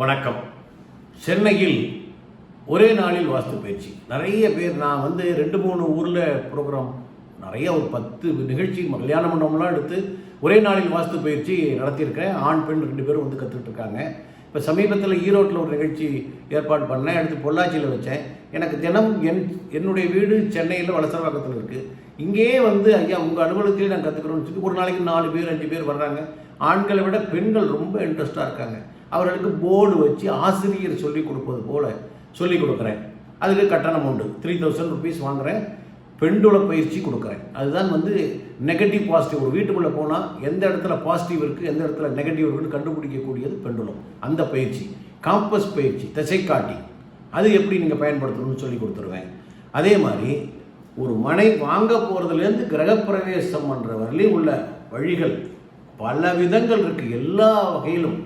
வணக்கம். சென்னையில் ஒரே நாளில் வாஸ்து பயிற்சி. நிறைய பேர் நான் 2-3 ஊரில் ப்ரோக்ராம் நிறைய ஒரு 10 நிகழ்ச்சி கல்யாண மண்டபம்லாம் எடுத்து ஒரே நாளில் வாஸ்து பயிற்சி நடத்தியிருக்கேன். ஆண் பெண் 2 பேரும் கற்றுக்கிட்டு இருக்காங்க. இப்போ சமீபத்தில் ஈரோட்டில் ஒரு நிகழ்ச்சி ஏற்பாடு பண்ணேன். அடுத்து பொள்ளாச்சியில் வச்சேன். எனக்கு தினம் என்னுடைய வீடு சென்னையில் வலசரவாக்கத்தில் இருக்குது. இங்கேயே ஐயா உங்கள் அலுவலகத்திலே நான் கற்றுக்கிறோன்னு சொல்லி ஒரு நாளைக்கு 4 பேர் 5 பேர் வர்றாங்க. ஆண்களை விட பெண்கள் ரொம்ப இன்ட்ரெஸ்டாக இருக்காங்க. அவர்களுக்கு போர்டு வச்சு ஆசிரியர் சொல்லிக் கொடுப்பது போல் சொல்லிக் கொடுக்குறேன். அதுக்கு கட்டணம் உண்டு. 3000 rupees வாங்குகிறேன். பெண்டுல பயிற்சி கொடுக்குறேன். அதுதான் நெகட்டிவ் பாசிட்டிவ். ஒரு வீட்டுக்குள்ளே போனால் எந்த இடத்துல பாசிட்டிவ் இருக்குது எந்த இடத்துல நெகட்டிவ் இருக்குன்னு கண்டுபிடிக்கக்கூடியது பெண்டுலம். அந்த பயிற்சி காம்பஸ் பயிற்சி, திசைக்காட்டி, அது எப்படி நீங்கள் பயன்படுத்தணும்னு சொல்லி கொடுத்துருவேன். அதே மாதிரி ஒரு மனை வாங்க போகிறதுலேருந்து கிரகப்பிரவேசம் பண்ணுற வரலையும் உள்ள வழிகள் பல விதங்கள் இருக்குது. எல்லா வகையிலும்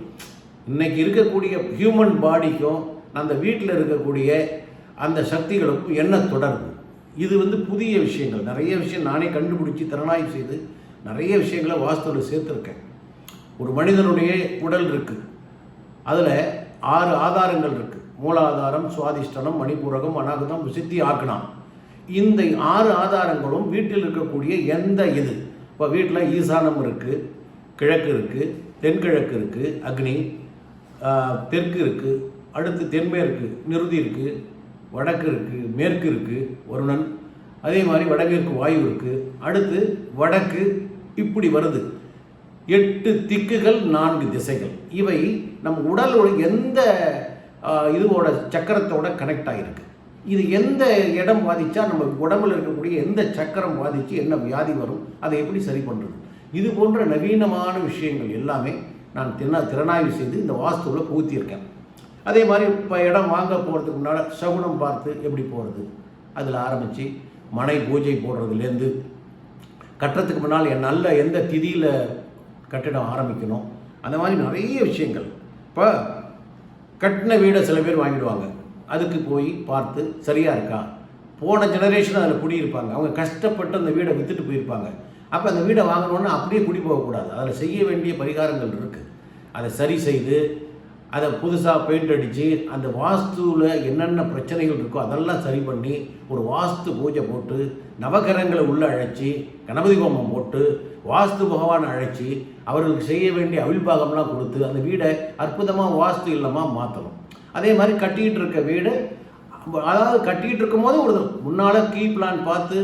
இன்றைக்கி இருக்கக்கூடிய ஹியூமன் பாடிக்கும் அந்த வீட்டில் இருக்கக்கூடிய அந்த சக்திகளுக்கும் என்ன தொடர்பு, இது புதிய விஷயங்கள். நிறைய விஷயம் நானே கண்டுபிடிச்சி திறனாய்வு செய்து நிறைய விஷயங்களை வாஸ்துவில் சேர்த்துருக்கேன். ஒரு மனிதனுடைய உடல் இருக்குது, அதில் 6 ஆதாரங்கள் இருக்குது. மூலாதாரம், சுவாதிஷ்டனம், மணிப்பூரகம், அநாகதம், சித்தி, ஆக்னம். இந்த 6 ஆதாரங்களும் வீட்டில் இருக்கக்கூடிய இப்போ வீட்டில் ஈசானம் இருக்குது, கிழக்கு இருக்குது, தென்கிழக்கு இருக்குது, அக்னி, தெற்கு இருக்குது, அடுத்து தென்மேற்கு நிருதி இருக்குது, வடக்கு இருக்குது, மேற்கு இருக்குது வருணன், அதே மாதிரி வடமேற்கு வாயு இருக்குது, அடுத்து வடக்கு, இப்படி வருது. 8 திக்குகள், 4 திசைகள். இவை நம் உடலோட எந்த இதுவோட சக்கரத்தோட கனெக்ட் ஆகிருக்கு. இது எந்த இடம் பாதித்தா நம்ம உடம்புல இருக்கக்கூடிய எந்த சக்கரம் பாதித்து என்ன வியாதி வரும், அதை எப்படி சரி பண்ணுறது, இது போன்ற நவீனமான விஷயங்கள் எல்லாமே நான் திறனாய்வு செய்து இந்த வாஸ்துவில் புகுத்தியிருக்கேன். அதே மாதிரி இப்போ இடம் வாங்க போகிறதுக்கு முன்னால் சகுனம் பார்த்து எப்படி போகிறது, அதில் ஆரம்பித்து மனை பூஜை போடுறதுலேருந்து கட்டுறதுக்கு முன்னால் நல்ல எந்த திதியில் கட்டிடம் ஆரம்பிக்கணும், அந்த மாதிரி நிறைய விஷயங்கள். இப்போ கட்டின வீடை சில பேர் வாங்கிடுவாங்க. அதுக்கு போய் பார்த்து சரியாக இருக்கா, போன ஜெனரேஷன் அதில் குடியிருப்பாங்க, அவங்க கஷ்டப்பட்டு அந்த வீடை விற்றுட்டு போயிருப்பாங்க. அப்போ அந்த வீடை வாங்கணுன்னா அப்படியே குடி போகக்கூடாது. அதில் செய்ய வேண்டிய பரிகாரங்கள் இருக்குது. அதை சரி செய்து அதை புதுசாக பெயிண்ட் அடித்து அந்த வாஸ்துவில் என்னென்ன பிரச்சனைகள் இருக்கோ அதெல்லாம் சரி பண்ணி ஒரு வாஸ்து பூஜை போட்டு நவகிரகங்களை உள்ளே அழைச்சி கணபதி ஹோமம் போட்டு வாஸ்து பகவானை அழைச்சி அவர்களுக்கு செய்ய வேண்டிய அவிழ்பாகம்லாம் கொடுத்து அந்த வீடை அற்புதமாக வாஸ்து இல்லமாக மாற்றணும். அதே மாதிரி கட்டிக்கிட்டு இருக்க வீடு, அதாவது கட்டிக்கிட்டு இருக்கும் போது ஒரு முன்னால் கீ பிளான் பார்த்து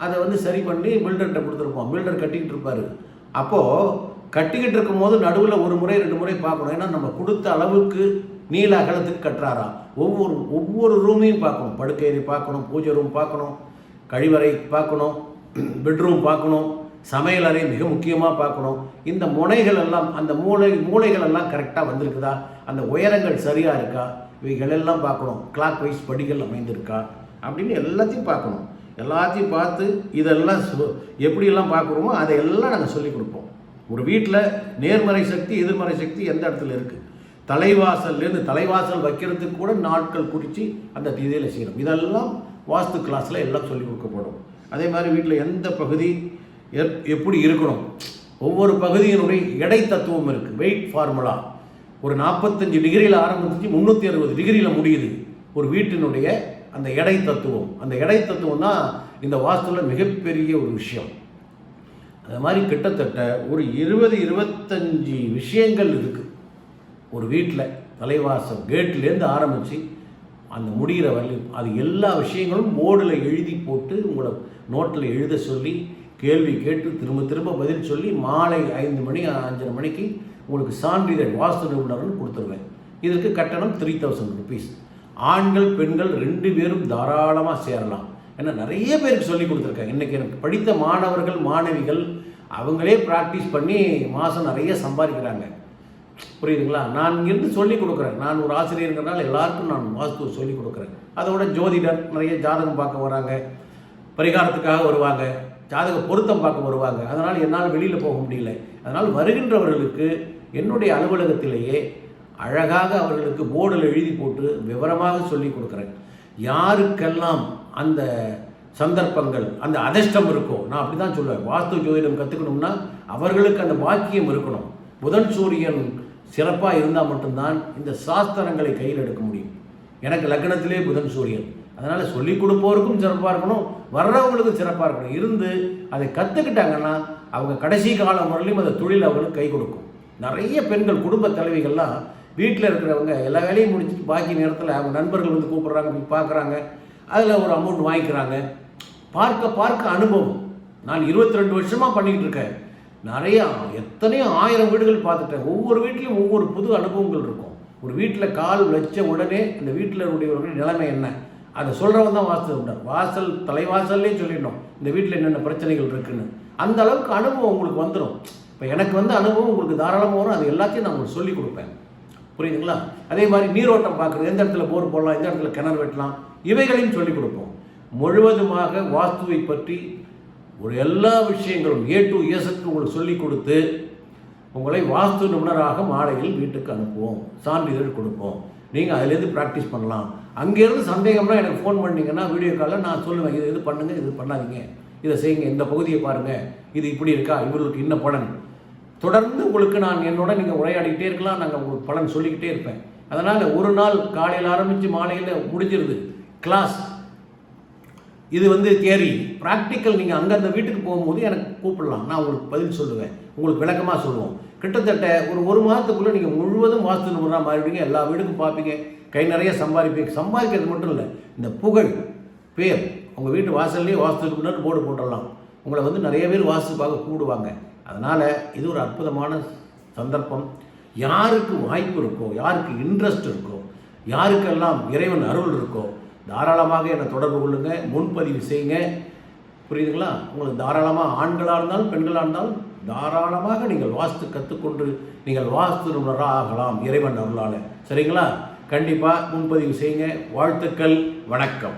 அதை சரி பண்ணி பில்டர்கிட்ட கொடுத்துருப்போம். பில்டர் கட்டிக்கிட்டு இருப்பார். அப்போது கட்டிக்கிட்டு இருக்கும் போது நடுவில் 1 முறை 2 முறை பார்க்கணும். ஏன்னா நம்ம கொடுத்த அளவுக்கு நீள அகலத்துக்கு கட்டுறாரா, ஒவ்வொரு ரூமையும் பார்க்கணும். படுக்கை பார்க்கணும், பூஜை ரூம் பார்க்கணும், கழிவறை பார்க்கணும், பெட்ரூம் பார்க்கணும், சமையல் அறை மிக முக்கியமாக பார்க்கணும். இந்த முனைகள் எல்லாம் அந்த மூளைகள் எல்லாம் கரெக்டாக வந்திருக்குதா, அந்த உயரங்கள் சரியாக இருக்கா, இவைகள் எல்லாம் பார்க்கணும். கிளாக் வைஸ் படிகள் அமைந்திருக்கா அப்படின்னு எல்லாத்தையும் பார்க்கணும். எல்லாத்தையும் பார்த்து இதெல்லாம் எப்படியெல்லாம் பார்க்குறோமோ அதையெல்லாம் நாங்கள் சொல்லிக் கொடுப்போம். ஒரு வீட்டில் நேர்மறை சக்தி எதிர்மறை சக்தி எந்த இடத்துல இருக்குது, தலைவாசல்லேருந்து தலைவாசல் வைக்கிறதுக்கு கூட நாட்கள் குறித்து அந்த திதியில் செய்யணும். இதெல்லாம் வாஸ்து கிளாஸில் எல்லாம் சொல்லிக் கொடுக்கப்படும். அதே மாதிரி வீட்டில் எந்த பகுதி எப்படி இருக்கணும், ஒவ்வொரு பகுதியினுடைய எடை தத்துவம் இருக்குது. வெயிட் ஃபார்முலா ஒரு 45 டிகிரியில் ஆரம்பிச்சு 360 டிகிரியில் முடியுது ஒரு வீட்டினுடைய அந்த எடை தத்துவம். அந்த எடை தத்துவம் தான் இந்த வாஸ்துவில் மிகப்பெரிய ஒரு விஷயம். அது மாதிரி கிட்டத்தட்ட ஒரு 20-25 விஷயங்கள் இருக்குது ஒரு வீட்டில். தலைவாசல் கேட்லேருந்து ஆரம்பித்து அந்த முடிகிற வரையும் அது எல்லா விஷயங்களும் போர்டில் எழுதி போட்டு உங்களை நோட்டில் எழுத சொல்லி கேள்வி கேட்டு திரும்ப திரும்ப பதில் சொல்லி மாலை 5 மணி 5:30 மணிக்கு உங்களுக்கு சான்றிதழ் வாஸ்து நிபுணர்னு கொடுத்துருவேன். இதற்கு கட்டணம் 3000 rupees. ஆண்கள் பெண்கள் 2 பேரும் தாராளமாக சேரலாம். ஏன்னா நிறைய பேருக்கு சொல்லி கொடுத்துருக்காங்க. இன்றைக்கி எனக்கு படித்த மாணவர்கள் மாணவிகள் அவங்களே ப்ராக்டிஸ் பண்ணி மாதம் நிறைய சம்பாதிக்கிறாங்க. புரியுதுங்களா? நான் இங்கிருந்து சொல்லிக் கொடுக்குறேன். நான் ஒரு ஆசிரியருங்கிறனால எல்லாருக்கும் நான் வாஸ்து சொல்லிக் கொடுக்குறேன். அதோட ஜோதிடர் நிறைய ஜாதகம் பார்க்க வராங்க, பரிகாரத்துக்காக வருவாங்க, ஜாதக பொருத்தம் பார்க்க வருவாங்க. அதனால் என்னால் வெளியில் போக முடியல. அதனால் வருகின்றவர்களுக்கு என்னுடைய அலுவலகத்திலேயே அழகாக அவர்களுக்கு போர்டில் எழுதி போட்டு விவரமாக சொல்லி கொடுக்குறேன். யாருக்கெல்லாம் அந்த சந்தர்ப்பங்கள் அந்த அதிர்ஷ்டம் இருக்கோ, நான் அப்படி தான் சொல்லுவேன். வாஸ்து ஜோதிடம் கற்றுக்கணும்னா அவர்களுக்கு அந்த பாக்கியம் இருக்கணும். புதன் சூரியன் சிறப்பாக இருந்தால் மட்டும்தான் இந்த சாஸ்திரங்களை கையில் எடுக்க முடியும். எனக்கு லக்னத்திலே புதன் சூரியன், அதனால் சொல்லிக் கொடுப்போருக்கும் சிறப்பாக இருக்கணும், வர்றவங்களுக்கும் சிறப்பாக இருக்கணும். இருந்து அதை கற்றுக்கிட்டாங்கன்னா அவங்க கடைசி காலம் வரலையும் அந்த தொழில் அவங்களுக்கு கை கொடுக்கும். நிறைய பெண்கள் குடும்ப தலைவிகள்லாம் வீட்டில் இருக்கிறவங்க எல்லா வேலையும் முடிச்சுட்டு பாக்கி நேரத்தில் அவங்க நண்பர்கள் வந்து கூப்பிட்றாங்க, போய் பார்க்குறாங்க, அதில் ஒரு அமௌண்ட் வாங்கிக்கிறாங்க. பார்க்க பார்க்க அனுபவம். நான் 22 வருஷமாக பண்ணிக்கிட்டு இருக்கேன். நிறையா எத்தனையோ 1000 வீடுகள் பார்த்துட்டேன். ஒவ்வொரு வீட்லேயும் ஒவ்வொரு புது அனுபவங்கள் இருக்கும். ஒரு வீட்டில் கால் வச்ச உடனே இந்த வீட்டில் உடையவர்கள் நிலைமை என்ன அதை சொல்கிறவன் தான் வாஸ்து உண்டார். வாசல் தலைவாசல்லே சொல்லிடணும் இந்த வீட்டில் என்னென்ன பிரச்சனைகள் இருக்குன்னு. அந்த அளவுக்கு அனுபவம் உங்களுக்கு வந்துடும். இப்போ எனக்கு வந்து அனுபவம் உங்களுக்கு தாராளமாக வரும். அது எல்லாத்தையும் நான் உங்களுக்கு சொல்லிக் கொடுப்பேன். புரியுதுங்களா? அதே மாதிரி நீரோட்டம் பார்க்குறது, எந்த இடத்துல போர் போடலாம், எந்த இடத்துல கிணறு வெட்டலாம், இவைகளையும் சொல்லிக் கொடுப்போம். முழுவதுமாக வாஸ்துவை பற்றி ஒரு எல்லா விஷயங்களும் A to Z உங்களுக்கு சொல்லிக் கொடுத்து உங்களை வாஸ்து நிபுணராக மாலையில் வீட்டுக்கு அனுப்புவோம், சான்றிதழ் கொடுப்போம். நீங்கள் அதிலேருந்து ப்ராக்டிஸ் பண்ணலாம். அங்கேருந்து சந்தேகம்னா எனக்கு ஃபோன் பண்ணிங்கன்னா வீடியோ காலில் நான் சொல்லுவேன், இது பண்ணுங்கள், இது பண்ணாதீங்க, இதை செய்யுங்க, இந்த பகுதியை பாருங்கள், இது இப்படி இருக்கா, இவர்களுக்கு இன்ன பலன். தொடர்ந்து உங்களுக்கு நான் என்னோட நீங்கள் உரையாடிக்கிட்டே இருக்கலாம், நாங்கள் உங்களுக்கு பலன் சொல்லிக்கிட்டே இருப்பேன். அதனால் ஒரு நாள் காலையில் ஆரம்பித்து மாலையில் முடிஞ்சிருது கிளாஸ். இது வந்து தியரி. ப்ராக்டிக்கல் நீங்கள் அந்தந்த வீட்டுக்கு போகும்போது எனக்கு கூப்பிடலாம், நான் உங்களுக்கு பதில் சொல்லுவேன், உங்களுக்கு விளக்கமாக சொல்லுவோம். கிட்டத்தட்ட ஒரு மாதத்துக்குள்ளே நீங்கள் முழுவதும் வாஸ்து நிபுணராக மாறிடுவீங்க. எல்லா வீட்டுக்கும் பார்ப்பீங்க, கை நிறைய சம்பாதிப்பீங்க. சம்பாதிக்கிறது மட்டும் இல்லை, இந்த புகழ் பேர் உங்கள் வீட்டு வாசல்லேயே வாஸ்து நிபுணர் போர்டு போட்டுடலாம். உங்களை வந்து நிறைய பேர் வாஸ்து பார்க்க கூடுவாங்க. அதனால் இது ஒரு அற்புதமான சந்தர்ப்பம். யாருக்கு வாய்ப்பு இருக்கோ, யாருக்கு இன்ட்ரெஸ்ட் இருக்கோ, யாருக்கெல்லாம் இறைவன் அருள் இருக்கோ தாராளமாக என்னை தொடர்பு கொள்ளுங்கள், முன்பதிவு செய்யுங்க. புரியுதுங்களா? உங்களுக்கு தாராளமாக ஆண்களாக இருந்தாலும் பெண்களாக இருந்தாலும் தாராளமாக நீங்கள் வாஸ்து கற்றுக்கொண்டு நீங்கள் வாஸ்து நிபுணராக ஆகலாம் இறைவன் அருளால். சரிங்களா? கண்டிப்பாக முன்பதிவு செய்யுங்க. வாழ்த்துக்கள். வணக்கம்.